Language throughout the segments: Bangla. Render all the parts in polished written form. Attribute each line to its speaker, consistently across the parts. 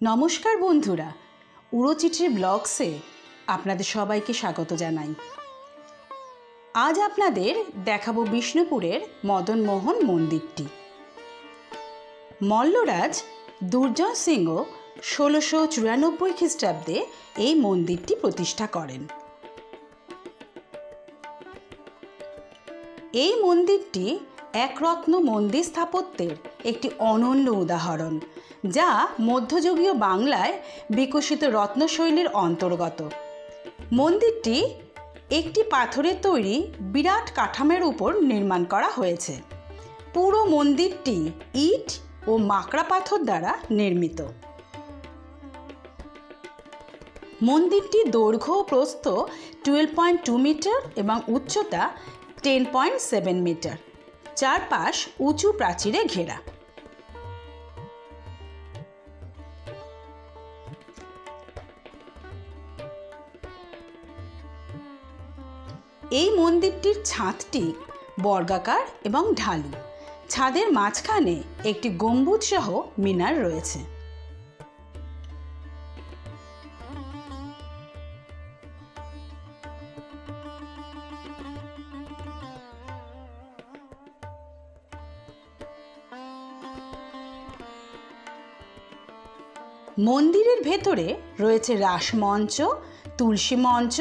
Speaker 1: নমস্কার বন্ধুরা, উড়োচিঠির ব্লগসে আপনাদের সবাইকে স্বাগত জানাই। আজ আপনাদের দেখাবো বিষ্ণুপুরের মদন মোহন মন্দিরটি। মল্লরাজ দুর্জয় সিংহ 1694 খ্রিস্টাব্দে এই মন্দিরটি প্রতিষ্ঠা করেন। এই মন্দিরটি একরত্ন মন্দির স্থাপত্যের একটি অনন্য উদাহরণ, যা মধ্যযুগীয় বাংলায় বিকশিত রত্নশৈলীর অন্তর্গত। মন্দিরটি একটি পাথরের তৈরি বিরাট কাঠামোর উপর নির্মাণ করা হয়েছে। পুরো মন্দিরটি ইট ও মাকড়া পাথর দ্বারা নির্মিত। মন্দিরটি দৈর্ঘ্য ও প্রস্থ 12.2 মিটার এবং উচ্চতা 10.7 মিটার। চারপাশ উঁচু প্রাচীরে ঘেরা। এই মন্দিরটির ছাদটি বর্গাকার এবং ঢালু। ছাদের মাঝখানে একটি গম্বুজ সহ মিনার রয়েছে। মন্দিরের ভেতরে রয়েছে রাসমঞ্চ, তুলসী মঞ্চ,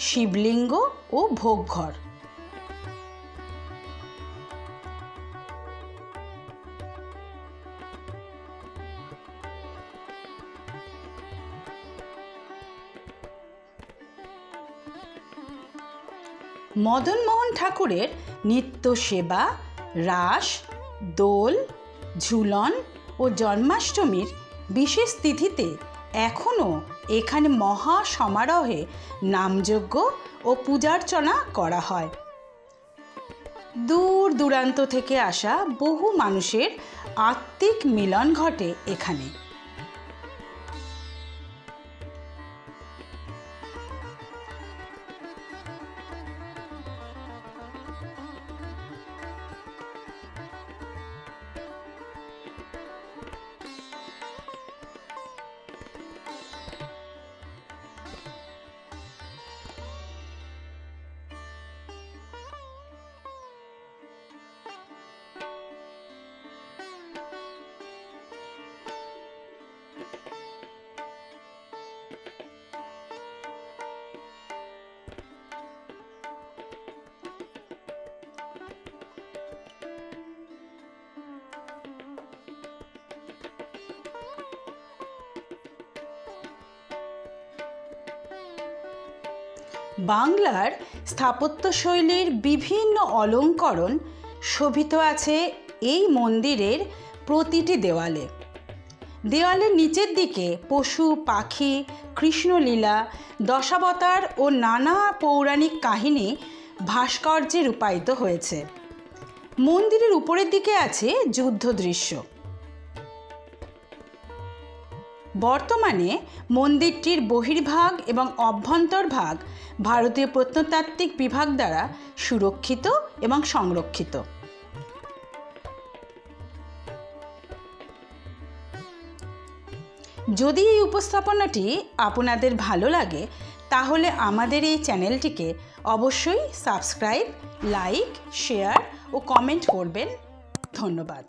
Speaker 1: শিবলিঙ্গ ও ভোগঘর। মদনমোহন ঠাকুরের নিত্য সেবা, রাস, দোল, ঝুলন ও জন্মাষ্টমীর বিশেষ তিথিতে এখনও এখানে মহা সমারোহে নামযজ্ঞ ও পূজার্চনা করা হয়। দূর দূরান্ত থেকে আসা বহু মানুষের আত্মিক মিলন ঘটে এখানে। বাংলার স্থাপত্যশৈলীর বিভিন্ন অলঙ্করণ শোভিত আছে এই মন্দিরের প্রতিটি দেওয়ালে। দেওয়ালের নিচের দিকে পশু পাখি, কৃষ্ণলীলা, দশাবতার ও নানা পৌরাণিক কাহিনী ভাস্কর্যে রূপায়িত হয়েছে। মন্দিরের উপরের দিকে আছে যুদ্ধ দৃশ্য। বর্তমানে মন্দিরটির বহির্ভাগ এবং অভ্যন্তরভাগ ভারতীয় প্রত্নতাত্ত্বিক বিভাগ দ্বারা সুরক্ষিত এবং সংরক্ষিত। যদি এই উপস্থাপনাটি আপনাদের ভালো লাগে, তাহলে আমাদের এই চ্যানেলটিকে অবশ্যই সাবস্ক্রাইব, লাইক, শেয়ার ও কমেন্ট করবেন। ধন্যবাদ।